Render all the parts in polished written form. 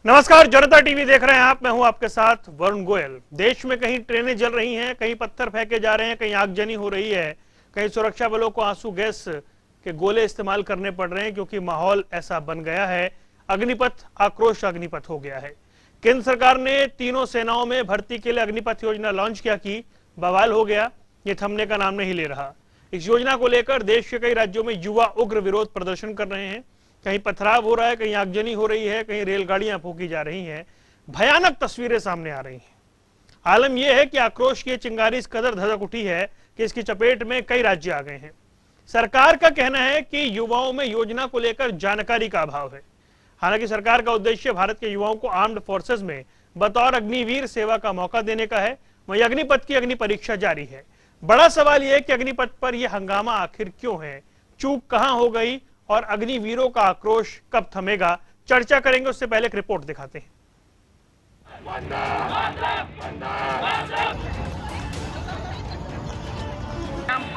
नमस्कार, जनता टीवी देख रहे हैं आप। मैं हूं आपके साथ वरुण गोयल। देश में कहीं ट्रेनें जल रही हैं, कहीं पत्थर फेंके जा रहे हैं, कहीं आगजनी हो रही है, कहीं सुरक्षा बलों को आंसू गैस के गोले इस्तेमाल करने पड़ रहे हैं क्योंकि माहौल ऐसा बन गया है। अग्निपथ आक्रोश अग्निपथ हो गया है। केंद्र सरकार ने तीनों सेनाओं में भर्ती के लिए अग्निपथ योजना लॉन्च किया कि बवाल हो गया। ये थमने का नाम नहीं ले रहा। इस योजना को लेकर देश के कई राज्यों में युवा उग्र विरोध प्रदर्शन कर रहे हैं। कहीं पथराव हो रहा है, कहीं आगजनी हो रही है, कहीं रेलगाड़ियां फूकी जा रही हैं। भयानक तस्वीरें सामने आ रही हैं। आलम यह है कि आक्रोश की चिंगारी इस कदर धधक उठी है कि इसकी चपेट में कई राज्य आ गए हैं। सरकार का कहना है कि युवाओं में योजना को लेकर जानकारी का अभाव है। हालांकि सरकार का उद्देश्य भारत के युवाओं को आर्म्ड फोर्सेज में बतौर अग्निवीर सेवा का मौका देने का है। वहीं अग्निपथ की अग्नि परीक्षा जारी है। बड़ा सवाल यह है कि अग्निपथ पर यह हंगामा आखिर क्यों है, चूक कहां हो गई और अग्निवीरों का आक्रोश कब थमेगा। चर्चा करेंगे, उससे पहले एक रिपोर्ट दिखाते हैं।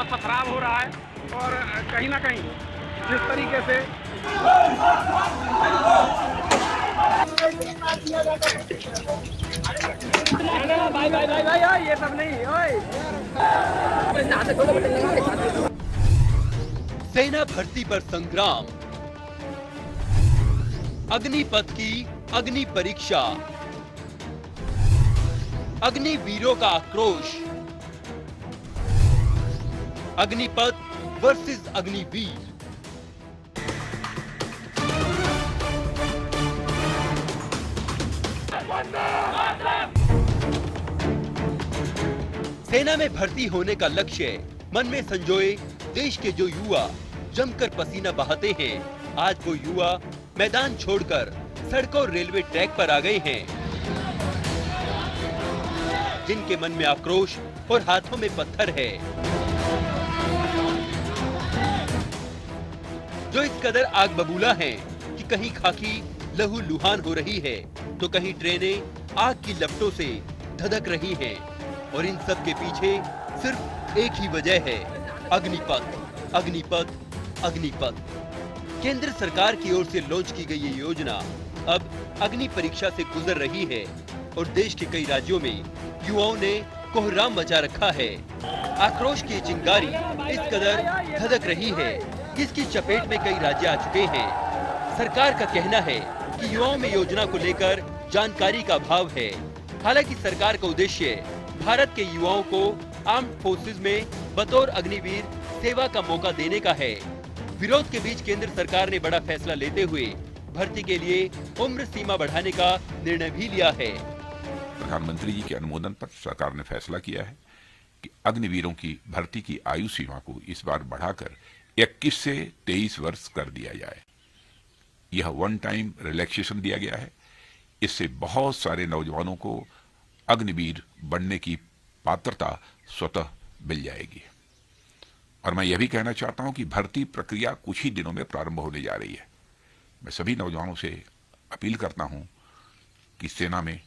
पथराव हो रहा है और कहीं ना कहीं जिस तरीके से भाई भाई भाई भाई ये सब नहीं। सेना भर्ती पर संग्राम, अग्निपथ की अग्नि परीक्षा, अग्निवीरों का आक्रोश, अग्निपथ वर्सेस अग्निवीर। सेना में भर्ती होने का लक्ष्य मन में संजोए देश के जो युवा जमकर पसीना बहाते हैं, आज वो युवा मैदान छोड़कर सड़कों और रेलवे ट्रैक पर आ गए हैं। जिनके मन में आक्रोश और हाथों में पत्थर है, जो इस कदर आग बबूला है कि कहीं खाकी लहू लुहान हो रही है तो कहीं ट्रेनें आग की लपटों से धधक रही हैं। और इन सब के पीछे सिर्फ एक ही वजह है, अग्निपथ, अग्निपथ, अग्निपथ। केंद्र सरकार की ओर से लॉन्च की गई ये योजना अब अग्नि परीक्षा से गुजर रही है और देश के कई राज्यों में युवाओं ने कोहराम मचा रखा है। आक्रोश की चिंगारी इस कदर धधक रही है कि इसकी चपेट में कई राज्य आ चुके हैं। सरकार का कहना है कि युवाओं में योजना को लेकर जानकारी का अभाव है। हालांकि सरकार का उद्देश्य भारत के युवाओं को आर्म्ड फोर्सेज में बतौर अग्निवीर सेवा का मौका देने का है। विरोध के बीच केंद्र सरकार ने बड़ा फैसला लेते हुए भर्ती के लिए उम्र सीमा बढ़ाने का निर्णय भी लिया है। प्रधानमंत्री जी के अनुमोदन पर सरकार ने फैसला किया है कि अग्निवीरों की भर्ती की आयु सीमा को इस बार बढ़ाकर 21 से 23 वर्ष कर दिया जाए। यह वन टाइम रिलैक्सेशन दिया गया है। इससे बहुत सारे नौजवानों को अग्निवीर बनने की पात्रता स्वतः मिल जाएगी। और मैं यह भी कहना चाहता हूं कि भर्ती प्रक्रिया कुछ ही दिनों में प्रारंभ होने जा रही है। मैं सभी नौजवानों से अपील करता हूं कि सेना में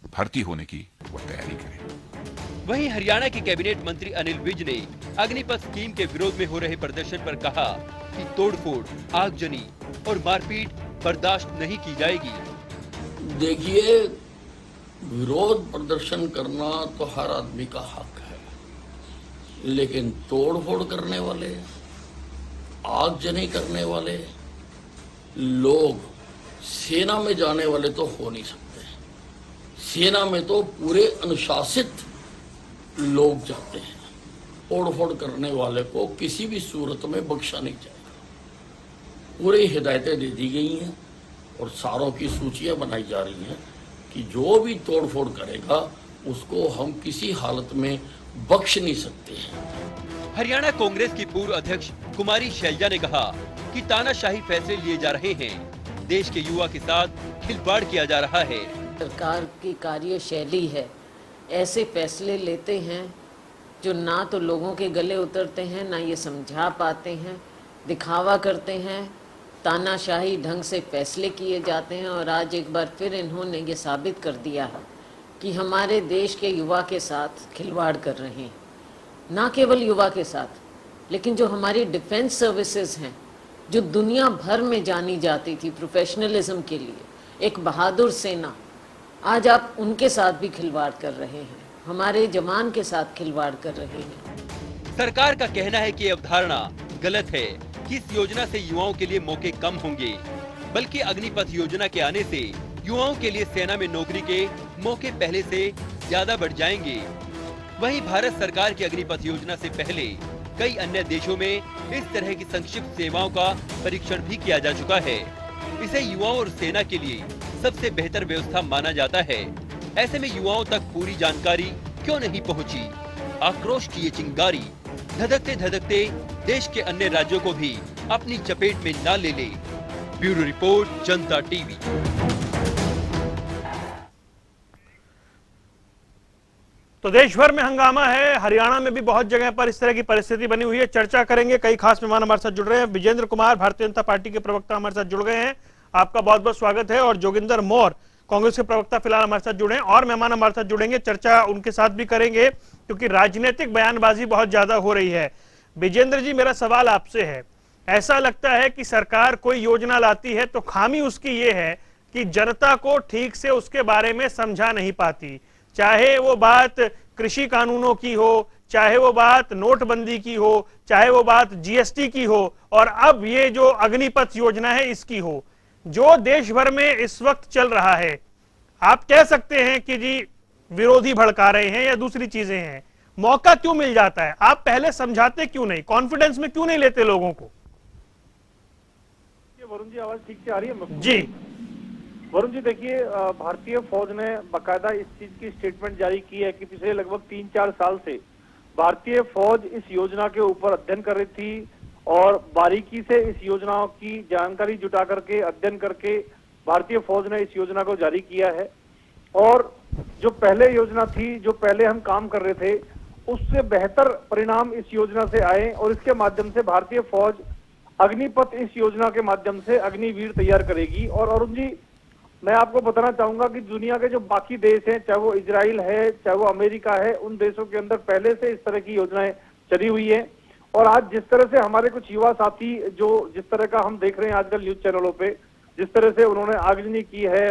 भर्ती होने की वो तैयारी करें। वहीं हरियाणा के कैबिनेट मंत्री अनिल विज ने अग्निपथ स्कीम के विरोध में हो रहे प्रदर्शन पर कहा कि तोड़फोड़, आगजनी और मारपीट बर्दाश्त नहीं की जाएगी। देखिए, विरोध प्रदर्शन करना तो हर आदमी का हक है, लेकिन तोड़फोड़ करने वाले, आगजनी करने वाले लोग सेना में जाने वाले तो हो नहीं सकते। सेना में तो पूरे अनुशासित लोग जाते हैं। तोड़फोड़ करने वाले को किसी भी सूरत में बख्शा नहीं जाएगा। पूरी हिदायतें दे दी गई हैं और सारों की सूचियां बनाई जा रही हैं कि जो भी तोड़फोड़ करेगा उसको हम किसी हालत में बख्श नहीं सकते हैं। हरियाणा कांग्रेस की पूर्व अध्यक्ष कुमारी शैलजा ने कहा कि तानाशाही फैसले लिए जा रहे हैं, देश के युवा के साथ खिलवाड़ किया जा रहा है। सरकार की कार्यशैली है, ऐसे फैसले लेते हैं जो ना तो लोगों के गले उतरते हैं, ना ये समझा पाते हैं, दिखावा करते हैं, तानाशाही ढंग से फैसले किए जाते हैं। और आज एक बार फिर इन्होंने ये साबित कर दिया है कि हमारे देश के युवा के साथ खिलवाड़ कर रहे हैं। ना केवल युवा के साथ, लेकिन जो हमारी डिफेंस सर्विसेज हैं, जो दुनिया भर में जानी जाती थी प्रोफेशनलिज्म के लिए, एक बहादुर सेना, आज आप उनके साथ भी खिलवाड़ कर रहे हैं, हमारे जवान के साथ खिलवाड़ कर रहे हैं। सरकार का कहना है कि ये अवधारणा गलत है कि इस योजना से युवाओं के लिए मौके कम होंगे, बल्कि अग्निपथ योजना के आने से युवाओं के लिए सेना में नौकरी के मौके पहले से ज्यादा बढ़ जाएंगे। वहीं भारत सरकार की अग्निपथ योजना से पहले कई अन्य देशों में इस तरह की संक्षिप्त सेवाओं का परीक्षण भी किया जा चुका है। इसे युवाओं और सेना के लिए सबसे बेहतर व्यवस्था माना जाता है। ऐसे में युवाओं तक पूरी जानकारी क्यों नहीं पहुंची? आक्रोश की ये चिंगारी धधकते धधकते देश के अन्य राज्यों को भी अपनी चपेट में न ले ले। ब्यूरो रिपोर्ट, जनता टीवी। तो देश भर में हंगामा है, हरियाणा में भी बहुत जगह पर इस तरह की परिस्थिति बनी हुई है। चर्चा करेंगे, कई खास मेहमान हमारे साथ जुड़ रहे हैं। विजेंद्र कुमार, भारतीय जनता पार्टी के प्रवक्ता, हमारे साथ जुड़ गए हैं, आपका बहुत बहुत स्वागत है। और जोगिंदर मौर्य, कांग्रेस के प्रवक्ता, फिलहाल हमारे साथ जुड़े हैं। और मेहमान हमारे साथ जुड़ेंगे, चर्चा उनके साथ भी करेंगे क्योंकि राजनीतिक बयानबाजी बहुत ज्यादा हो रही है। विजेंद्र जी, मेरा सवाल आपसे है, ऐसा लगता है कि सरकार कोई योजना लाती है तो खामी उसकी ये है कि जनता को ठीक से उसके बारे में समझा नहीं पाती, चाहे वो बात कृषि कानूनों की हो, चाहे वो बात नोटबंदी की हो, चाहे वो बात जीएसटी की हो, और अब ये जो अग्निपथ योजना है इसकी हो, जो देश भर में इस वक्त चल रहा है। आप कह सकते हैं कि जी विरोधी भड़का रहे हैं या दूसरी चीजें हैं, मौका क्यों मिल जाता है? आप पहले समझाते क्यों नहीं, कॉन्फिडेंस में क्यों नहीं लेते लोगों को? वरुण जी, आवाज ठीक से आ रही है? जी वरुण जी, देखिए, भारतीय फौज ने बकायदा इस चीज की स्टेटमेंट जारी की है कि पिछले लगभग 3-4 साल से भारतीय फौज इस योजना के ऊपर अध्ययन कर रही थी और बारीकी से इस योजना की जानकारी जुटा करके, अध्ययन करके भारतीय फौज ने इस योजना को जारी किया है। और जो पहले योजना थी, जो पहले हम काम कर रहे थे, उससे बेहतर परिणाम इस योजना से आए और इसके माध्यम से भारतीय फौज अग्निपथ इस योजना के माध्यम से अग्निवीर तैयार करेगी। और अरुण जी, मैं आपको बताना चाहूंगा कि दुनिया के जो बाकी देश हैं, चाहे वो इजराइल है, चाहे वो अमेरिका है, उन देशों के अंदर पहले से इस तरह की योजनाएं चली हुई है। और आज जिस तरह से हमारे कुछ युवा साथी, जो जिस तरह का हम देख रहे हैं आजकल न्यूज चैनलों पे, जिस तरह से उन्होंने आगजनी की है,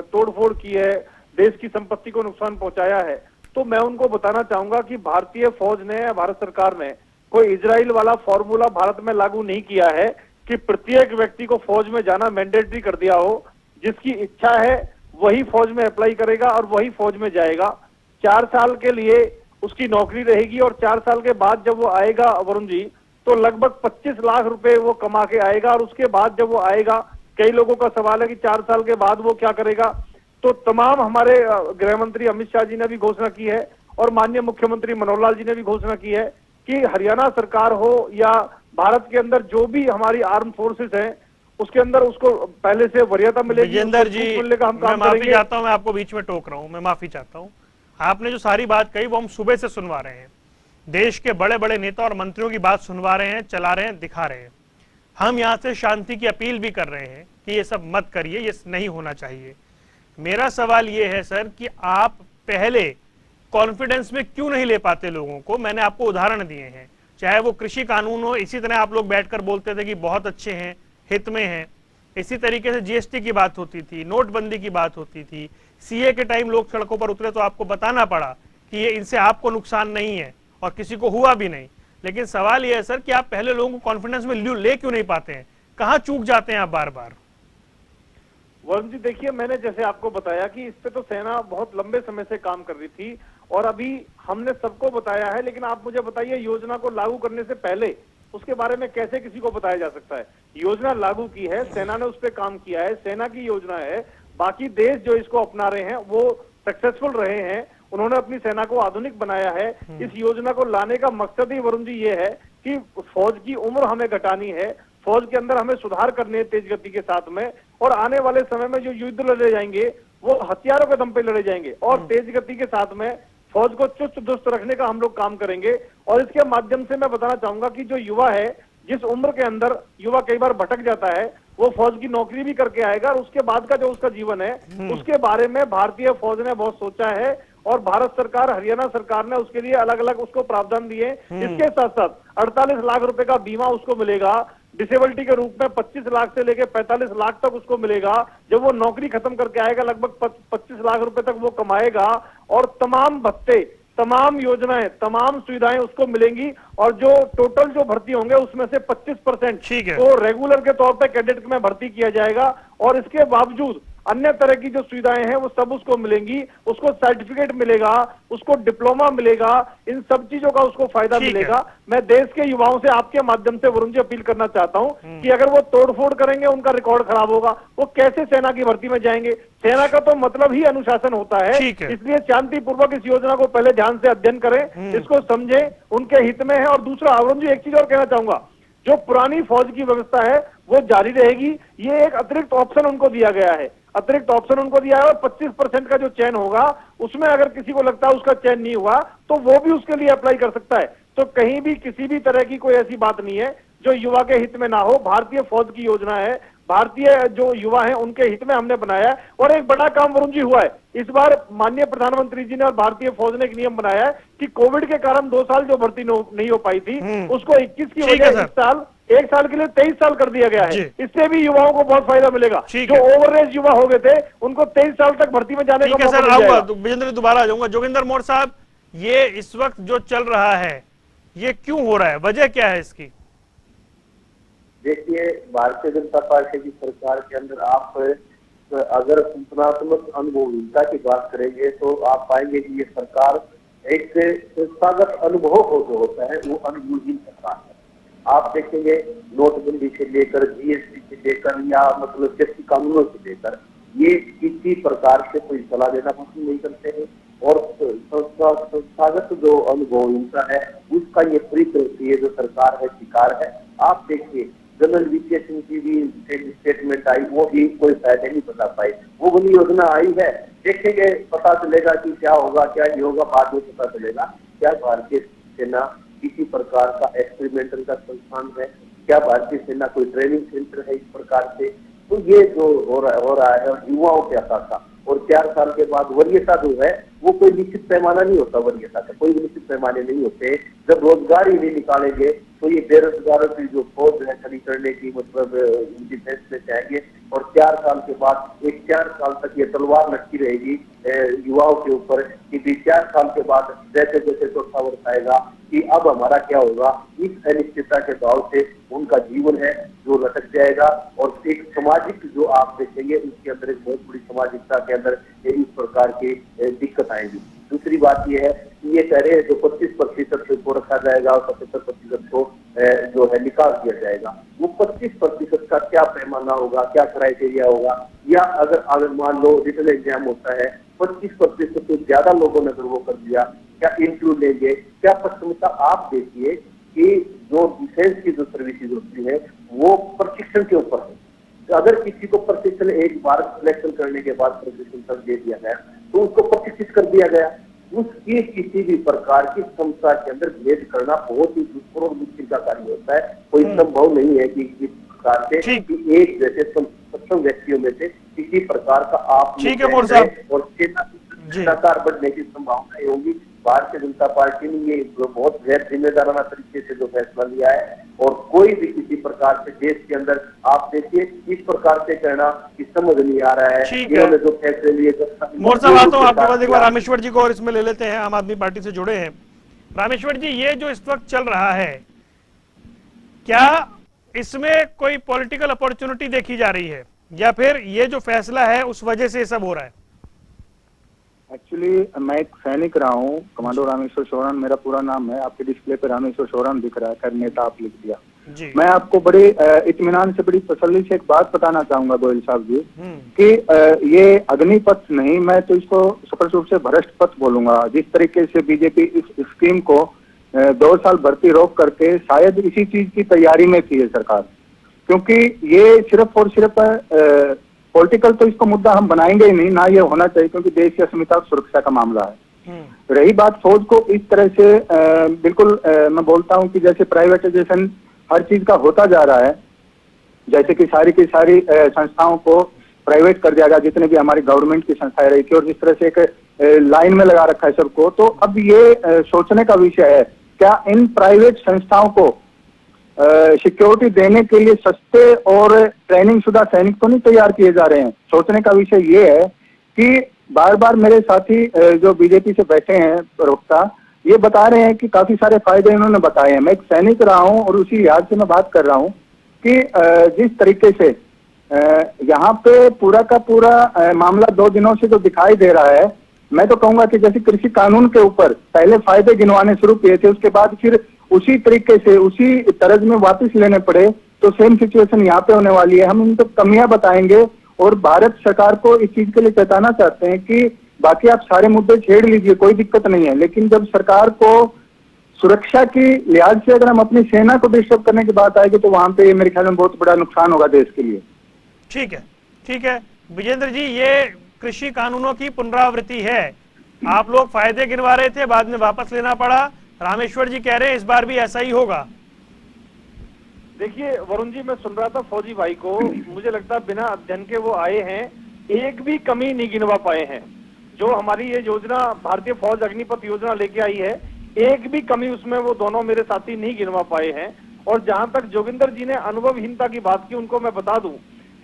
तोड़फोड़ की है, देश की संपत्ति को नुकसान पहुंचाया है, तो मैं उनको बताना चाहूंगा कि भारतीय फौज ने, भारत सरकार ने कोई इजराइल वाला फॉर्मूला भारत में लागू नहीं किया है कि प्रत्येक व्यक्ति को फौज में जाना मैंडेटरी कर दिया हो। जिसकी इच्छा है वही फौज में अप्लाई करेगा और वही फौज में जाएगा। 4 साल के लिए उसकी नौकरी रहेगी और 4 साल के बाद जब वो आएगा वरुण जी, तो लगभग 25 लाख रुपए वो कमा के आएगा। और उसके बाद जब वो आएगा, कई लोगों का सवाल है कि 4 साल के बाद वो क्या करेगा। तो तमाम हमारे गृह मंत्री अमित शाह जी ने भी घोषणा की है और माननीय मुख्यमंत्री मनोहर लाल जी ने भी घोषणा की है कि हरियाणा सरकार हो या भारत के अंदर जो भी हमारी आर्म फोर्सेस हैं, उसके अंदर उसको पहले से वरीयता मिलेगी। विजेंद्र जी, मैं माफी चाहता हूं, मैं आपको बीच में टोक रहा हूं, मैं माफी चाहता हूं। आपने जो सारी बात कही वो हम सुबह से सुनवा रहे हैं, देश के बड़े बड़े नेता और मंत्रियों की बात सुनवा रहे हैं, चला रहे हैं, दिखा रहे हैं। हम यहां से शांति की अपील भी कर रहे हैं कि ये सब मत करिए, ये नहीं होना चाहिए। मेरा सवाल ये है सर कि आप पहले कॉन्फिडेंस में क्यों नहीं ले पाते लोगों को? मैंने आपको उदाहरण दिए हैं, चाहे वो कृषि कानून हो, इसी तरह आप लोग बैठकर बोलते थे कि बहुत अच्छे हैं, हित में हैं। इसी तरीके से जीएसटी की बात होती थी, नोटबंदी की बात होती थी, सीए के टाइम लोग सड़कों पर उतरे तो आपको बताना पड़ा कि ये इनसे आपको नुकसान नहीं है और किसी को हुआ भी नहीं। लेकिन सवाल ये है सर कि आप पहले लोगों को कॉन्फिडेंस में ले क्यों नहीं पाते हैं? कहां चूक जाते हैं आप बार बार? वरुण जी, देखिए, मैंने जैसे आपको बताया कि इस पे तो सेना बहुत लंबे समय से काम कर रही थी और अभी हमने सबको बताया है। लेकिन आप मुझे बताइए, योजना को लागू करने से पहले उसके बारे में कैसे किसी को बताया जा सकता है? योजना लागू की है, सेना ने उस पर काम किया है, सेना की योजना है। बाकी देश जो इसको अपना रहे हैं वो सक्सेसफुल रहे हैं, उन्होंने अपनी सेना को आधुनिक बनाया है। इस योजना को लाने का मकसद ही वरुण जी ये है कि फौज की उम्र हमें घटानी है, फौज के अंदर हमें सुधार करने हैं तेज गति के साथ में, और आने वाले समय में जो युद्ध लड़े जाएंगे वो हथियारों के दम पे लड़े जाएंगे और तेज गति के साथ में फौज को चुस्त दुरुस्त रखने का हम लोग काम करेंगे। और इसके माध्यम से मैं बताना चाहूंगा कि जो युवा है, जिस उम्र के अंदर युवा कई बार भटक जाता है, वो फौज की नौकरी भी करके आएगा और उसके बाद का जो उसका जीवन है उसके बारे में भारतीय फौज ने बहुत सोचा है और भारत सरकार, हरियाणा सरकार ने उसके लिए अलग अलग उसको प्रावधान दिए। इसके साथ साथ 48 लाख रुपए का बीमा उसको मिलेगा डिसेबिलिटी के रूप में 25 लाख से लेकर 45 लाख तक उसको मिलेगा। जब वो नौकरी खत्म करके आएगा लगभग 25 लाख रुपए तक वो कमाएगा, और तमाम भत्ते, तमाम योजनाएं, तमाम सुविधाएं उसको मिलेंगी। और जो टोटल जो भर्ती होंगे उसमें से 25% ठीक है। तो रेगुलर के तौर पे कैडेट में भर्ती किया जाएगा, और इसके बावजूद अन्य तरह की जो सुविधाएं हैं वो सब उसको मिलेंगी। उसको सर्टिफिकेट मिलेगा, उसको डिप्लोमा मिलेगा, इन सब चीजों का उसको फायदा ठीक है। मिलेगा। मैं देश के युवाओं से आपके माध्यम से वरुण जी अपील करना चाहता हूं कि अगर वो तोड़फोड़ करेंगे उनका रिकॉर्ड खराब होगा। वो कैसे सेना की भर्ती में जाएंगे? सेना का तो मतलब ही अनुशासन होता है। ठीक है। इसलिए शांतिपूर्वक इस योजना को पहले ध्यान से अध्ययन करें, इसको समझें, उनके हित में है। और दूसरा वरुण जी एक चीज और कहना चाहूंगा, जो पुरानी फौज की व्यवस्था है वो जारी रहेगी। ये एक अतिरिक्त ऑप्शन उनको दिया गया है, अतिरिक्त ऑप्शन उनको दिया है। और 25% का जो चयन होगा उसमें अगर किसी को लगता है उसका चयन नहीं हुआ तो वो भी उसके लिए अप्लाई कर सकता है। तो कहीं भी किसी भी तरह की कोई ऐसी बात नहीं है जो युवा के हित में ना हो। भारतीय फौज की योजना है, भारतीय जो युवा हैं उनके हित में हमने बनाया है। और एक बड़ा काम वरुण जी हुआ है इस बार, माननीय प्रधानमंत्री जी ने और भारतीय फौज ने एक नियम बनाया है कि कोविड के कारण 2 साल जो भर्ती नहीं हो पाई थी उसको 21 की ठीक है वजह सर। इस साल 1 साल के लिए 23 साल कर दिया गया जी। है। इससे भी युवाओं को बहुत फायदा मिलेगा। ठीक जो है। ओवरएज युवा हो गए थे उनको 23 साल तक भर्ती में जाने ठीक का है मौका सर, मिल आऊंगा जाएगा। विजेंद्र दोबारा आ जाऊंगा। जोगिंदर मोर साहब, ये इस वक्त जो चल रहा है ये क्यों हो रहा है, वजह क्या है इसकी? देखिए, भारतीय जनता पार्टी की सरकार के अंदर आप अगर संतुलनात्मक अनुभवहीनता की बात करेंगे तो आप पाएंगे कि ये सरकार एक संस्थागत अनुभव जो होता है वो अनुभवहीन सरकार है। आप देखेंगे नोटबंदी से लेकर जीएसटी से लेकर या मतलब कृषि कानूनों से लेकर ये किसी प्रकार से कोई सलाह देना पसंद नहीं करते हैं। और संस्थागत जो अनुभवहीनता है उसका ये पूरी तरह से ये जो सरकार है शिकार है। आप देखिए जनरल वीके सिंह की भी स्टेटमेंट आई, वो भी कोई फायदे नहीं बता पाई। वो वाली योजना आई है, देखेंगे पता चलेगा कि क्या होगा क्या नहीं होगा, बाद में पता चलेगा। क्या भारतीय सेना किसी प्रकार का एक्सपेरिमेंटल का संस्थान है? क्या भारतीय सेना कोई ट्रेनिंग सेंटर है इस प्रकार से? तो ये जो हो रहा है और युवाओं के साथ और 4 साल के बाद वरीयता जो है वो कोई निश्चित पैमाना नहीं होता। वरीयता का कोई निश्चित पैमाने नहीं होते। जब रोजगार ही नहीं निकालेंगे तो ये बेरोजगारों की जो फौज है खड़ी करने की मतलब उनकी फैसले चाहिए। और 4 साल के बाद 4 साल तक ये तलवार लटकी रहेगी युवाओं के ऊपर कि 4 साल के बाद जैसे जैसे चौथा वर्ष आएगा कि अब हमारा क्या होगा। इस अनिश्चितता के भाव से उनका जीवन है जो लटक जाएगा। और एक सामाजिक जो आप देखेंगे उसके अंदर एक बहुत बड़ी सामाजिकता के अंदर इस प्रकार की दिक्कत आएगी। दूसरी बात यह है कि ये कह रहे हैं जो 25% को रखा जाएगा और 75% को जो है निकाल दिया जाएगा। वो 25% का क्या पैमाना होगा, क्या क्राइटेरिया होगा? या अगर मान लो रिटन एग्जाम होता है 25% से ज्यादा लोगों ने अगर वो कर दिया, क्या इंक्लूड लेंगे? क्या पश्चिमता? आप देखिए कि जो डिफेंस की जो सर्विसेज होती है वो प्रशिक्षण के ऊपर है। अगर किसी को प्रशिक्षण एक बार सिलेक्शन करने के बाद प्रशिक्षण तक दे दिया गया तो उसको प्रशिक्षित कर दिया गया। उसकी किसी भी प्रकार की क्षमता के अंदर भेद करना बहुत ही दुष्कर और मुश्किल का कार्य होता है। कोई संभव नहीं है कि इस प्रकार से एक जैसे सक्षम व्यक्तियों में से किसी प्रकार का आप ठीक है मोर साहब, और सेनाकार बढ़ने की संभावना होगी। भारतीय जनता पार्टी ने ये बहुत गैर जिम्मेदाराना तरीके से जो फैसला लिया है और कोई भी किसी प्रकार से देश के अंदर आप देखिए इस प्रकार से कहना कि समझ नहीं आ रहा है। इन्होंने जो फैसले लिए मोर साहब आता हूँ आपके पास एक बार। रामेश्वर जी को और इसमें ले लेते हैं, आम आदमी पार्टी से जुड़े हैं। रामेश्वर जी, ये जो इस वक्त चल रहा है क्या इसमें कोई पॉलिटिकल अपॉर्चुनिटी देखी जा रही है या फिर ये जो फैसला है उस वजह से सब हो रहा है? एक्चुअली मैं एक सैनिक रहा हूँ, कमांडो रामेश्वर शोरन मेरा पूरा नाम है। आपके डिस्प्ले पे रामेश्वर शोरन दिख रहा है, खैर नेता आप लिख दिया जी। मैं आपको बड़े इत्मीनान से बड़ी तसल्ली से एक बात बताना चाहूंगा गोयल साहब जी कि ये अग्निपथ नहीं, मैं तो इसको स्पष्ट रूप से भ्रष्ट पथ बोलूंगा। जिस तरीके से बीजेपी इस स्कीम को 2 साल भर्ती रोक करके शायद इसी चीज की तैयारी में थी ये सरकार, क्योंकि ये सिर्फ और सिर्फ पॉलिटिकल तो इसको मुद्दा हम बनाएंगे ही नहीं, ना ये होना चाहिए, क्योंकि देश की अस्मिता और सुरक्षा का मामला है। रही बात फौज को इस तरह से बिल्कुल मैं बोलता हूं कि जैसे प्राइवेटाइजेशन हर चीज का होता जा रहा है, जैसे कि सारी की सारी संस्थाओं को प्राइवेट कर दिया गया, जितने भी हमारी गवर्नमेंट की संस्थाएं रही थी, और जिस तरह से एक लाइन में लगा रखा है सबको। तो अब ये सोचने का विषय है क्या इन प्राइवेट संस्थाओं को सिक्योरिटी देने के लिए सस्ते और ट्रेनिंग शुदा सैनिक तो नहीं तैयार किए जा रहे हैं। सोचने का विषय ये है कि बार बार मेरे साथी जो बीजेपी से बैठे हैं प्रवक्ता, ये बता रहे हैं कि काफी सारे फायदे इन्होंने बताए हैं। मैं एक सैनिक रहा हूं और उसी लिहाज से मैं बात कर रहा हूं कि जिस तरीके से यहाँ पे पूरा का पूरा मामला 2 दिनों से जो दिखाई दे रहा है, मैं तो कहूंगा कि जैसे कृषि कानून के ऊपर पहले फायदे गिनवाने शुरू किए थे, उसके बाद फिर उसी तरीके से उसी तरज में वापस लेने पड़े, तो सेम सिचुएशन यहाँ पे होने वाली है। हम इन तो कमियां बताएंगे और भारत सरकार को इस चीज के लिए चेताना चाहते हैं कि बाकी आप सारे मुद्दे छेड़ लीजिए, कोई दिक्कत नहीं है, लेकिन जब सरकार को सुरक्षा की लिहाज से अगर हम अपनी सेना को डिस्टर्ब करने की बात आएगी तो वहां पे मेरे ख्याल में बहुत बड़ा नुकसान होगा देश के लिए। ठीक है, ठीक है विजेंद्र जी, ये कृषि कानूनों की पुनरावृत्ति है। आप लोग फायदे गिनवा रहे थे, बाद में वापस लेना पड़ा। रामेश्वर जी कह रहे हैं इस बार भी ऐसा ही होगा। देखिए वरुण जी, मैं सुन रहा था फौजी भाई को, मुझे लगता है बिना अध्ययन के वो आए हैं, एक भी कमी नहीं गिनवा पाए हैं। जो हमारी ये योजना भारतीय फौज अग्निपथ योजना लेके आई है, एक भी कमी उसमें वो दोनों मेरे साथी नहीं गिनवा पाए हैं। और जहां तक जोगिंदर जी ने अनुभवहीनता की बात की, उनको मैं बता दूं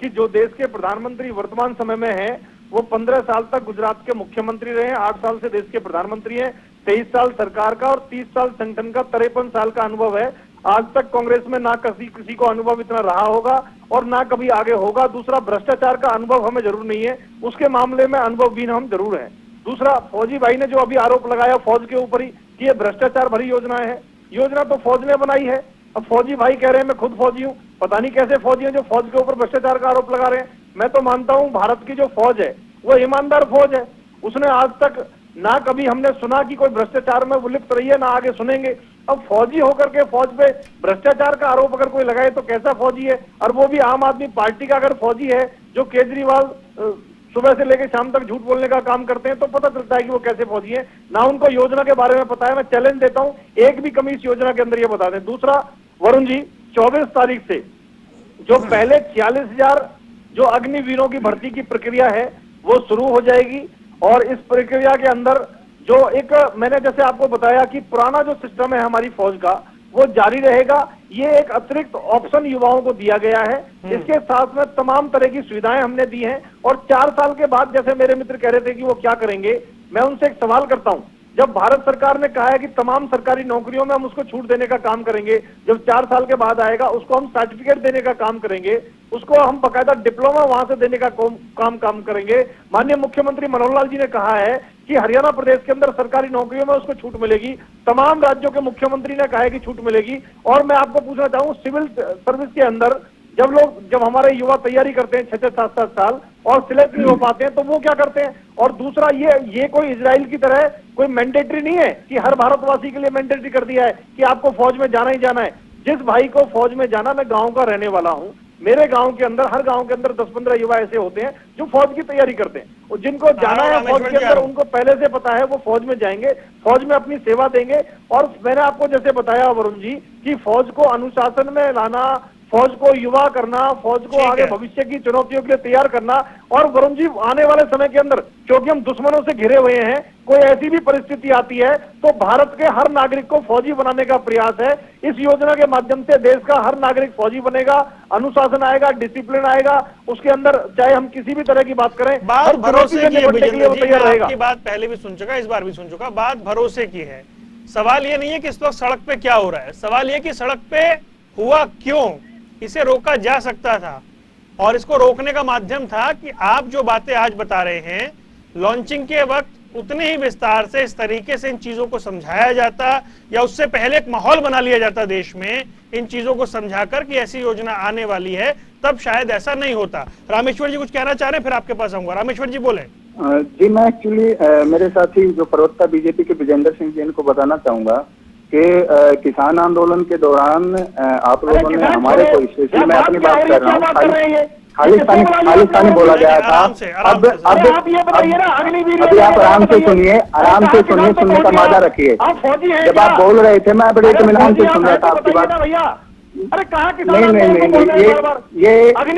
कि जो देश के प्रधानमंत्री वर्तमान समय में हैं, वो 15 साल तक गुजरात के मुख्यमंत्री रहे हैं, 8 साल से देश के प्रधानमंत्री हैं, 23 साल सरकार का और 30 साल संगठन का, 53 साल का अनुभव है। आज तक कांग्रेस में ना किसी को अनुभव इतना रहा होगा और ना कभी आगे होगा। दूसरा, भ्रष्टाचार का अनुभव हमें जरूर नहीं है, उसके मामले में अनुभवहीन हम जरूर हैं। दूसरा, फौजी भाई ने जो अभी आरोप लगाया फौज के ऊपर ही कि ये भ्रष्टाचार भरी योजना है, योजना तो फौज ने बनाई है। अब फौजी भाई कह रहे हैं मैं खुद फौजी हूँ, पता नहीं कैसे फौजी हैं जो फौज के ऊपर भ्रष्टाचार का आरोप लगा रहे हैं। मैं तो मानता हूँ भारत की जो फौज है वो ईमानदार फौज है, उसने आज तक ना कभी हमने सुना कि कोई भ्रष्टाचार में वो लिप्त रही है, ना आगे सुनेंगे। अब फौजी होकर के फौज पे भ्रष्टाचार का आरोप अगर कोई लगाए तो कैसा फौजी है? और वो भी आम आदमी पार्टी का अगर फौजी है, जो केजरीवाल सुबह से लेकर शाम तक झूठ बोलने का काम करते हैं, तो पता चलता है कि वो कैसे फौजी है। ना उनको योजना के बारे में पता है। मैं चैलेंज देता हूं, एक भी कमी इस योजना के अंदर ये बता दें। दूसरा वरुण जी, 24 तारीख से जो पहले 46,000 जो अग्निवीरों की भर्ती की प्रक्रिया है वो शुरू हो जाएगी। और इस प्रक्रिया के अंदर जो एक मैंने जैसे आपको बताया कि पुराना जो सिस्टम है हमारी फौज का वो जारी रहेगा। ये एक अतिरिक्त ऑप्शन युवाओं को दिया गया है। इसके साथ में तमाम तरह की सुविधाएं हमने दी हैं। और 4 साल के बाद जैसे मेरे मित्र कह रहे थे कि वो क्या करेंगे, मैं उनसे एक सवाल करता हूं। जब भारत सरकार ने कहा है कि तमाम सरकारी नौकरियों में हम उसको छूट देने का काम करेंगे, जब 4 साल के बाद आएगा उसको हम सर्टिफिकेट देने का काम करेंगे, उसको हम बकायदा डिप्लोमा वहां से देने का काम करेंगे। माननीय मुख्यमंत्री मनोहर लाल जी ने कहा है कि हरियाणा प्रदेश के अंदर सरकारी नौकरियों में उसको छूट मिलेगी। तमाम राज्यों के मुख्यमंत्री ने कहा है कि छूट मिलेगी। और मैं आपको पूछना चाहूँ, सिविल सर्विस के अंदर जब हमारे युवा तैयारी करते हैं 6-6, 7-7 साल और सिलेक्ट नहीं हो पाते हैं तो वो क्या करते हैं? और दूसरा, ये कोई इजराइल की तरह कोई मैंडेटरी नहीं है कि हर भारतवासी के लिए मैंडेटरी कर दिया है कि आपको फौज में जाना ही जाना है। जिस भाई को फौज में जाना, मैं गांव का रहने वाला हूं, मेरे गांव के अंदर हर गांव के अंदर 10-15 युवा ऐसे होते हैं जो फौज की तैयारी करते हैं। और जिनको जाना है फौज के अंदर, उनको पहले से पता है वो फौज में जाएंगे, फौज में अपनी सेवा देंगे। और मैंने आपको जैसे बताया वरुण जी कि फौज को अनुशासन में लाना, फौज को युवा करना, फौज को आगे भविष्य की चुनौतियों के लिए तैयार करना। और वरुण जी, आने वाले समय के अंदर क्योंकि हम दुश्मनों से घिरे हुए हैं, कोई ऐसी भी परिस्थिति आती है तो भारत के हर नागरिक को फौजी बनाने का प्रयास है। इस योजना के माध्यम से देश का हर नागरिक फौजी बनेगा, अनुशासन आएगा, डिसिप्लिन आएगा, उसके अंदर चाहे हम किसी भी तरह की बात करें, बात भरोसे की है विजेंद्र जी, तैयार रहेगा। आपकी बात पहले भी सुन चुका, इस बार भी सुन चुका। बात भरोसे की है। सवाल ये नहीं है कि इस वक्त सड़क पे क्या हो रहा है, सवाल ये कि सड़क पे हुआ क्यों, इसे रोका जा सकता था। और इसको रोकने का माध्यम था कि आप जो बातें आज बता रहे हैं, लॉन्चिंग के वक्त उतने ही विस्तार से इस तरीके से इन चीजों को समझाया जाता, या उससे पहले एक माहौल बना लिया जाता देश में इन चीजों को समझाकर कि ऐसी योजना आने वाली है, तब शायद ऐसा नहीं होता। रामेश्वर जी कुछ कहना चाह रहे हैं, फिर आपके पास आऊंगा। रामेश्वर जी बोले। जी, मैं एक्चुअली मेरे साथी जो प्रवक्ता बीजेपी के विजेंद्र सिंह जी, इनको बताना चाहूंगा कि किसान आंदोलन के दौरान आप लोगों ने हमारे को, इसलिए मैं अपनी बात कर रहा हूँ, खालिस्तानी बोला गया था। अब अभी आप आराम से सुनिए, सुनने का मादा रखिए। जब आप बोल रहे थे मैं बड़े इत्मीनान से सुन रहा था आपकी बात। अरे कहा नहीं,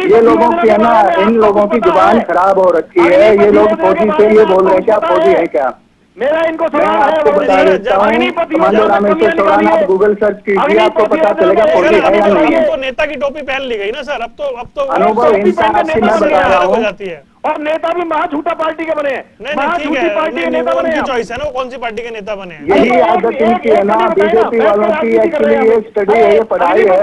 ये लोगों की है ना, इन लोगों की जुबान खराब हो रखी है। ये लोग फौजी से ये बोल रहे हैं कि आप फौजी हैं क्या? मेरा इनको मैं सवाल है आपको बता देता हूँ, कमांडो रामेश्वर चौहान, आप गूगल सर्च कीजिए, आपको पता चलेगा फौजी है या नहीं है। तो नेता की टोपी पहन ली गई ना सर, अब तो अनुभव हिंसा आपकी मैं बता रहा हूँ। हो जाती है। और नेता भी महा झूठा पार्टी के बने हैं, नहीं महा ठीक झूठी है, पार्टी के नहीं, नेता वो बने उनकी हैं। चॉइस है ना, वो कौन सी पार्टी के नेता बने हैं। यही आदत इनकी है ना, बीजेपी वालों की एक्चुअली ये स्टडी है, ये पढ़ाई है,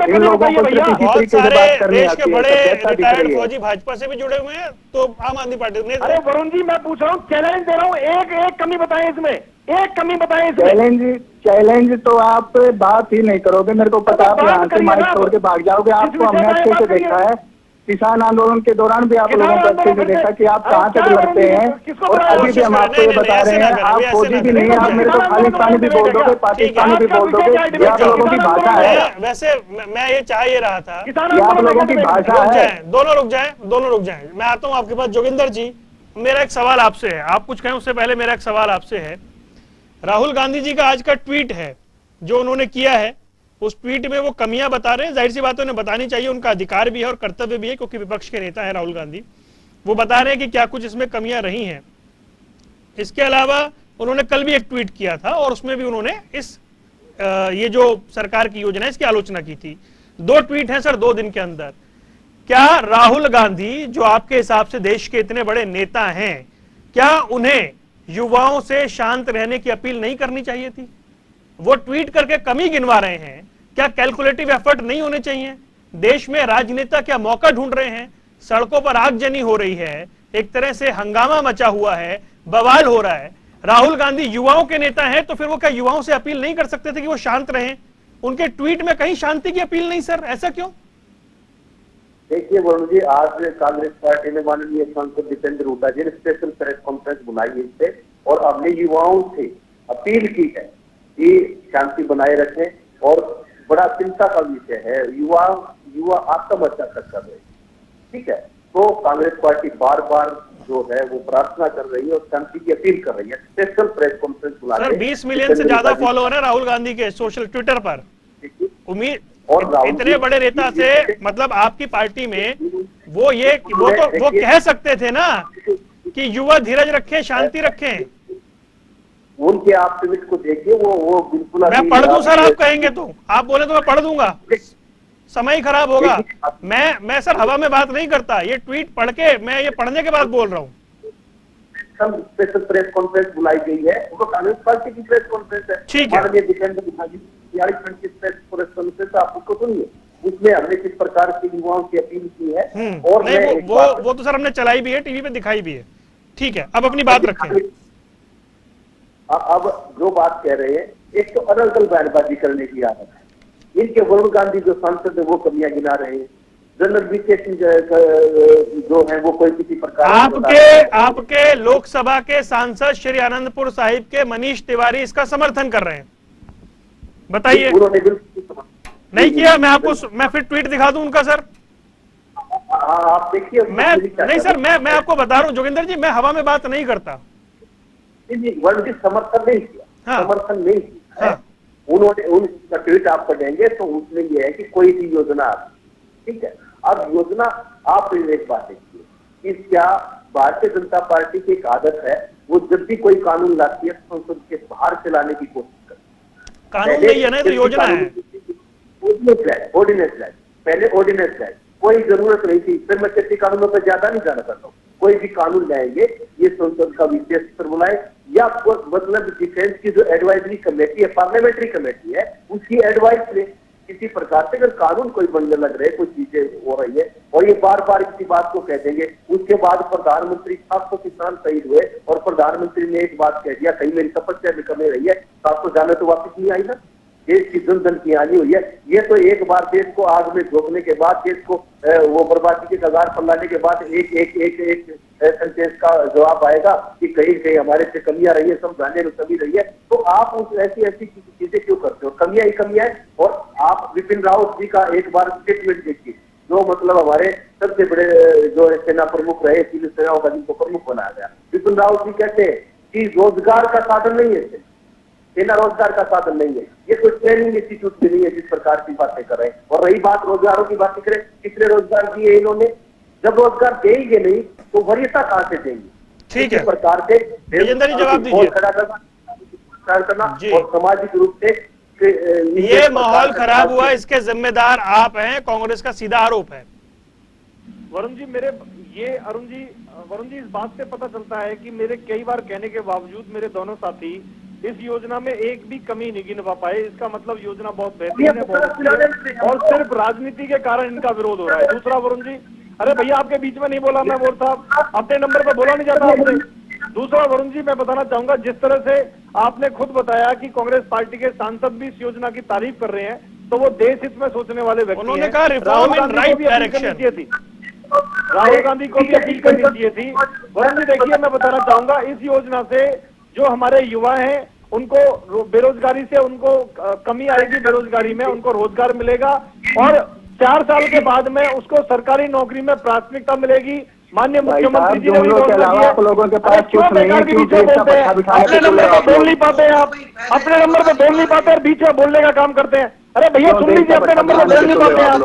इन लोगों को सिर्फ इसी बहुत तरीके से सारे बात करनी देश आती के है, बड़े सभ्यता दिख रिटायर्ड रही है। फौजी भाजपा से भी जुड़े हुए हैं, तो आम आदमी पार्टी अरे वरुण जी, मैं पूछ रहा हूँ, चैलेंज दे रहा हूँ, एक कमी बताएं इसमें, एक कमी बताएं इसमें। चैलेंज तो आप बात ही नहीं करोगे, मेरे को पता, आप यहाँ से माइक छोड़ के भाग जाओगे। आपको हमने अच्छे से देखा है, किसान आंदोलन के दौरान भी आप लोगों को अच्छे से देखा कि आप कहाँ तक लड़ते हैं, और अभी भी हम आपको ये बता रहे हैं, आप फौजी भी नहीं है, आप मेरे को खालिस्तानी भी बोल दोगे, पाकिस्तानी भी बोल दोगे, ये आप लोगों की भाषा है। वैसे मैं ये चाह ही रहा था, ये आप लोगों की भाषा है। दोनों रुक जाएं। मैं आता हूं आपके पास। जोगिंदर जी, मेरा एक सवाल आपसे है, आप कुछ कहें उससे पहले मेरा एक सवाल आपसे है। राहुल गांधी जी का आज का ट्वीट है जो उन्होंने किया है, उस ट्वीट में वो कमियां बता रहे हैं, जाहिर सी बात है उन्हें बतानी चाहिए, उनका अधिकार भी है और कर्तव्य भी है, क्योंकि विपक्ष के नेता है राहुल गांधी। वो बता रहे हैं कि क्या कुछ इसमें कमियां रही हैं। इसके अलावा उन्होंने कल भी एक ट्वीट किया था और उसमें भी उन्होंने ये जो सरकार की योजना है इसकी आलोचना की थी। 2 ट्वीट हैं सर 2 दिन के अंदर। क्या राहुल गांधी, जो आपके हिसाब से देश के इतने बड़े नेता हैं, क्या उन्हें युवाओं से शांत रहने की अपील नहीं करनी चाहिए थी? वो ट्वीट करके कमी गिनवा रहे हैं, क्या कैलकुलेटिव एफर्ट नहीं होने चाहिए? देश में राजनेता क्या मौका ढूंढ रहे हैं? सड़कों पर आगजनी हो रही है, एक तरह से हंगामा मचा हुआ है, बवाल हो रहा है। राहुल गांधी युवाओं के नेता हैं, तो फिर वो क्या युवाओं से अपील नहीं कर सकते थे कि वो शांत रहें? उनके ट्वीट में कहीं शांति की अपील नहीं सर, ऐसा क्यों? देखिए वरुण जी, आज कांग्रेस पार्टी ने माननीय सांसद दीपेंद्र हुड्डा जी ने स्पेशल प्रेस कॉन्फ्रेंस बुलाई है इससे, और अपने युवाओं से अपील की है कि शांति बनाए रखें, और बड़ा चिंता का विषय है, युवा आत्महत्या तक कर रहे हैं। ठीक है, तो कांग्रेस पार्टी बार बार जो है वो प्रार्थना कर रही है और शांति की अपील कर रही है। स्पेशल प्रेस कॉन्फ्रेंस बुला सर 20 मिलियन से ज्यादा फॉलोअर है राहुल गांधी के सोशल ट्विटर पर। उम्मीद और इतने बड़े नेता से, मतलब आपकी पार्टी में वो कह सकते थे ना कि युवा धीरज रखें, शांति रखें। उनके आप ट्वीट को देखिए, वो बिल्कुल। मैं पढ़ दूं सर, आप कहेंगे तो? आप बोले तो मैं पढ़ दूंगा, समय ही खराब होगा। मैं सर हवा में बात नहीं करता, ये ट्वीट पढ़ के, मैं ये पढ़ने के बाद बोल रहा हूँ। स्पेशल प्रेस कॉन्फ्रेंस बुलाई गई है, वो कांग्रेस पार्टी की प्रेस कॉन्फ्रेंस है। ठीक है, माननीय दीपेंद्र हुड्डा जी 40 मिनट की प्रेस कॉन्फ्रेंस आप उसको सुनिए, उसमें हमने किस प्रकार की युवाओं की अपील की है। और नहीं, वो तो सर हमने चलाई भी है, टीवी पे दिखाई भी है। ठीक है, अब अपनी बात रखें। अब जो बात कह रहे हैं, एक तो अदल बयानबाजी करने की आदत है इनके। वरुण गांधी जो सांसद है वो कमियां गिना रहे हैं, जनरल वीके सिंह जो है वो कोई किसी प्रकार आपके लोकसभा के सांसद श्री आनंदपुर साहिब के मनीष तिवारी इसका समर्थन कर रहे हैं, बताइए? उन्होंने बिल्कुल नहीं किया। मैं फिर ट्वीट दिखा दूं उनका सर? आप देखिए। नहीं सर, मैं आपको बता रहा हूं जोगिंदर जी, मैं हवा में बात नहीं करता। वर्ल्ड समर्थन नहीं किया। हाँ। समर्थन नहीं किया। हाँ। उन्होंने उनका ट्वीट आप पढ़ेंगे तो उसमें यह है कि कोई भी योजना, ठीक है। अब योजना आप एक बात देखिए, इस क्या भारतीय जनता पार्टी की एक आदत है, वो जब भी कोई कानून लाती है संसद के बाहर चलाने की कोशिश करती है। कानून नहीं है ना, तो योजना है। ऑर्डिनेंस लाए, पहले ऑर्डिनेंस लाए, कोई जरूरत नहीं थी। फिर मैं खेती कानूनों पर ज्यादा नहीं जाना चाहता हूँ। कोई भी कानून लाएंगे ये संसद का विशेष सत्र बुलाए, या मतलब डिफेंस की जो एडवाइजरी कमेटी है, पार्लियामेंट्री कमेटी है, उसकी एडवाइस ले। किसी प्रकार से अगर कानून कोई बनने लग रहे, कोई चीजें हो रही है और ये बार बार इसी बात को कह देंगे। उसके बाद प्रधानमंत्री 700 किसान शहीद हुए और प्रधानमंत्री ने एक बात कह दिया, कहीं मेरी तपस्या भी करने रही है, 700 जाने तो वापस नहीं आई ना। देश की जन की हानि हुई है। ये तो एक बार देश को आग में झोंकने के बाद, देश को वो बर्बादी के कगार पर लाने के बाद एक सेंटेंस का जवाब आएगा कि कहीं कहीं हमारे से कमियां रही है, समझाने में कमी रही है। तो आप उस ऐसी चीजें क्यों करते हो? कमियां ही कमियां है। और आप विपिन रावत जी का एक बार स्टेटमेंट देखिए, जो मतलब हमारे सबसे बड़े जो सेना प्रमुख रहे, तीनों सेनाओं का जिनको प्रमुख बनाया गया, विपिन रावत जी कहते हैं कि रोजगार का साधन नहीं है, सेना रोजगार का साधन नहीं है। ये कोई ट्रेनिंग इंस्टीट्यूट भी नहीं है जिस प्रकार की बातें कर रहे हैं। और रही बात रोजगारों की बात करें, कितने रोजगार दिए इन्होंने? जब रोजगार देंगे नहीं तो वरीयता कहां से देंगे? ठीक है। किसी प्रकार के विजेंद्र जी, जवाब दीजिए। खड़ा करना जी। और सामाजिक रूप से ये माहौल खराब हुआ, इसके जिम्मेदार आप हैं, कांग्रेस का सीधा आरोप है। वरुण जी वरुण जी इस बात से पता चलता है कि मेरे कई बार कहने के बावजूद मेरे दोनों साथी इस योजना में एक भी कमी नहीं गिनवा पाए। इसका मतलब योजना बहुत बेहतरीन है, बहुत अच्छी है, और सिर्फ राजनीति के कारण इनका विरोध हो रहा है। दूसरा वरुण जी, अरे भैया आपके बीच में नहीं बोला मैं, मोर साहब अपने नंबर पर बोला नहीं जाता आपसे। दूसरा वरुण जी, मैं बताना चाहूंगा, जिस तरह से आपने खुद बताया कि कांग्रेस पार्टी के सांसद भी इस योजना की तारीफ कर रहे हैं, तो वो देश हित में सोचने वाले व्यक्ति हैं। उन्होंने कहा reform in right direction. Rahul Gandhi को भी अपील करनी चाहिए थी। वरुण जी देखिए, मैं बताना चाहूंगा, इस योजना से जो हमारे युवा हैं उनको बेरोजगारी से उनको कमी आएगी, बेरोजगारी में उनको रोजगार मिलेगा, और 4 साल के बाद में उसको सरकारी नौकरी में प्राथमिकता मिलेगी। माननीय मुख्यमंत्री जी ने भी घोषणा की है। आप लोगों के पास क्यों बेकार के बीच में बोलते हैं? अपने नंबर पर बोल नहीं पाते हैं आप, अपने नंबर पर बोल नहीं पाते और बीच में बोलने का काम करते हैं। अरे भैया सुन लीजिए, अपने नंबर पर बोल नहीं पाते हैं आप।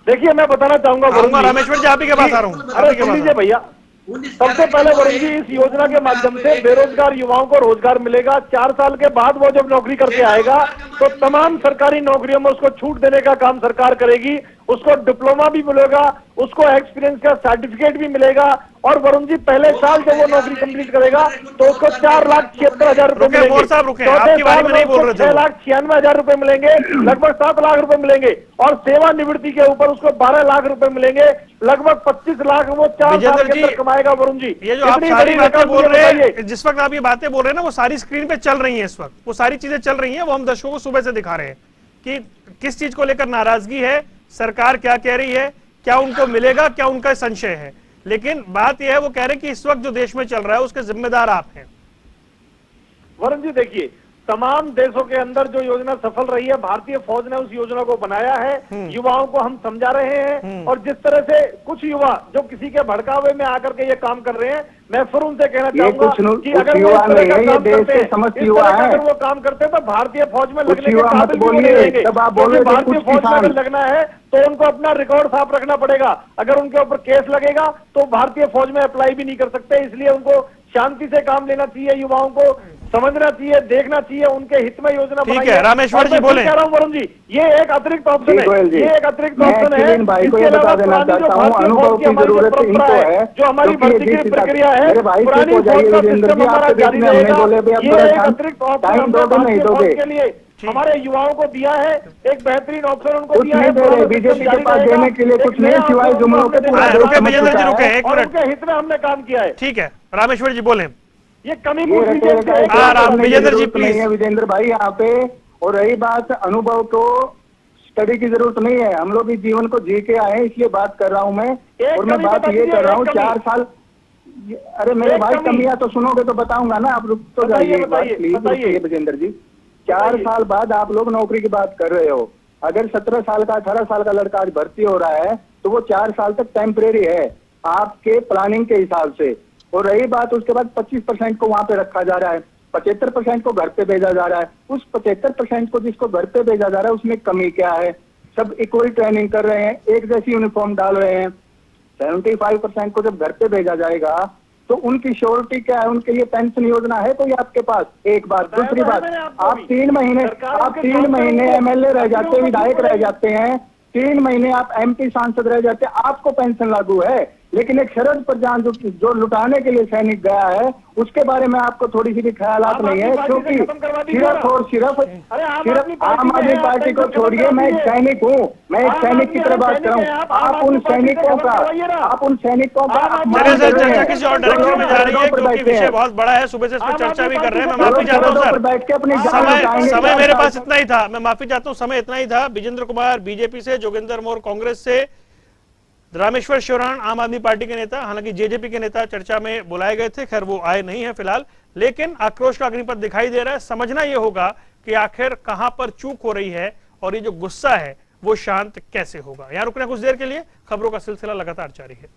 देखिए मैं बताना चाहूंगा रामेश्वर जी, आप ही के पास आ रहा हूँ। अरे सुन लीजिए भैया, सबसे पहले वरुण जी, इस योजना के माध्यम से बेरोजगार युवाओं को रोजगार मिलेगा। 4 साल के बाद वो जब नौकरी करके आएगा तो तमाम सरकारी नौकरियों में उसको छूट देने का काम सरकार करेगी। उसको डिप्लोमा भी मिलेगा, उसको एक्सपीरियंस का सर्टिफिकेट भी मिलेगा, और वरुण जी पहले साल जब वो नौकरी कंप्लीट करेगा तो उसको 4,76,000 रुपए मिलेंगे। आपकी बारी में नहीं बोल रहे थे। 6,96,000 रुपए मिलेंगे, लगभग 7 लाख रुपए मिलेंगे, और सेवानिवृत्ति के ऊपर उसको 12 लाख रुपए मिलेंगे, लगभग 25 लाख वो 4 साल के अंदर कमाएगा। वरुण जी, ये जो आप सारी बातें बोल रहे हैं, जिस वक्त आप ये बातें बोल रहे हैं ना, वो सारी स्क्रीन पे चल रही है इस वक्त, वो सारी चीजें चल रही हैं, वो हम दर्शकों को सुबह से दिखा रहे हैं कि किस चीज को लेकर नाराजगी है, सरकार क्या कह रही है, क्या उनको मिलेगा, क्या उनका संशय है। लेकिन बात यह है, वो कह रहे हैं कि इस वक्त जो देश में चल रहा है उसके जिम्मेदार आप हैं। वरुण जी देखिए, तमाम देशों के अंदर जो योजना सफल रही है, भारतीय फौज ने उस योजना को बनाया है, युवाओं को हम समझा रहे हैं, और जिस तरह से कुछ युवा जो किसी के भड़कावे में आकर के ये काम कर रहे हैं, मैं फिर उनसे कहना चाहूंगा कि अगर वो इस तरह का काम करते हैं, अगर वो काम करते हैं तो भारतीय फौज में लगने के काबिल भी नहीं रहेंगे। क्योंकि भारतीय फौज में अगर लगना है तो उनको अपना रिकॉर्ड साफ रखना पड़ेगा। अगर उनके ऊपर केस लगेगा तो भारतीय फौज में अप्लाई भी नहीं कर सकते। इसलिए उनको शांति से काम लेना चाहिए, युवाओं को समझना चाहिए, देखना चाहिए, उनके हित में योजना बनाई है। रामेश्वर जी बोले। कह रहा हूँ वरुण जी, ये एक अतिरिक्त ऑप्शन है, ये एक अतिरिक्त ऑप्शन है। इसके अलावा पुरानी जो भारतीय फौज की हमारी जो परंपरा है, जो हमारी भर्ती की प्रक्रिया है, पुरानी फौज का सिस्टम हमारा जारी रहेगा। ये एक अतिरिक्त ऑप्शन हमने भारतीय फौज के लिए हमारे युवाओं को दिया है, एक बेहतरीन ऑप्शन उनको दिया है। बीजेपी के पास देने के लिए कुछ नहीं सिवाय जुमलों के। और उनके हित में हमने काम किया है। ठीक है, रामेश्वर जी बोले। ये कमी विजेंद्र जी प्लीज। विजेंद्र भाई यहाँ पे, और रही बात अनुभव, तो स्टडी की जरूरत नहीं है, हम लोग इस जीवन को जी के आए, इसलिए बात कर रहा हूँ मैं। और मैं बात ये कर रहा हूँ 4 साल, अरे मेरे भाई कमियां तो सुनोगे तो बताऊंगा ना, आप रुक तो जाइए प्लीज। विजेंद्र जी, 4 साल बाद आप लोग नौकरी की बात कर रहे हो। अगर 17 साल का 18 साल का लड़का आज भर्ती हो रहा है तो वो 4 साल तक टेम्परेरी है आपके प्लानिंग के हिसाब से। और रही बात उसके बाद 25% को वहां पे रखा जा रहा है, 75% को घर पे भेजा जा रहा है। उस 75% को जिसको घर पे भेजा जा रहा है उसमें कमी क्या है? सब इक्वल ट्रेनिंग कर रहे हैं, एक जैसी यूनिफॉर्म डाल रहे हैं। 75% को जब घर पे भेजा जाएगा तो उनकी श्योरिटी क्या है? उनके लिए पेंशन योजना है कोई आपके पास? एक बात। दूसरी बात, आप 3 महीने एमएलए रह जाते हैं, विधायक रह जाते हैं, 3 महीने आप एमपी सांसद रह जाते हैं, आपको पेंशन लागू है। लेकिन एक शरद पर जान जो लुटाने के लिए सैनिक गया है उसके बारे में आपको थोड़ी सी भी ख्यालात नहीं है। क्योंकि सिर्फ और सिर्फ आम आदमी पार्टी को छोड़िए, मैं एक सैनिक हूँ, मैं एक सैनिक की तरह बात कर रहा हूँ। आप उन सैनिकों का चर्चा किसी और डायरेक्शन में जा रही है क्योंकि विषय बहुत बड़ा है, सुबह से इस पर चर्चा भी कर रहे हैं। मैं माफी चाहता हूँ सर, बैठ के अपनी समय मेरे पास इतना ही था, मैं माफी चाहता हूँ, समय इतना ही था। विजेंद्र कुमार बीजेपी से, जोगेंद्र मोर कांग्रेस से, रामेश्वर शौरान आम आदमी पार्टी के नेता, हालांकि जेजेपी के नेता चर्चा में बुलाए गए थे, खैर वो आए नहीं है फिलहाल, लेकिन आक्रोश का अग्निपथ दिखाई दे रहा है। समझना यह होगा कि आखिर कहां पर चूक हो रही है और ये जो गुस्सा है वो शांत कैसे होगा। यहां रुकना कुछ देर के लिए, खबरों का सिलसिला लगातार जारी है।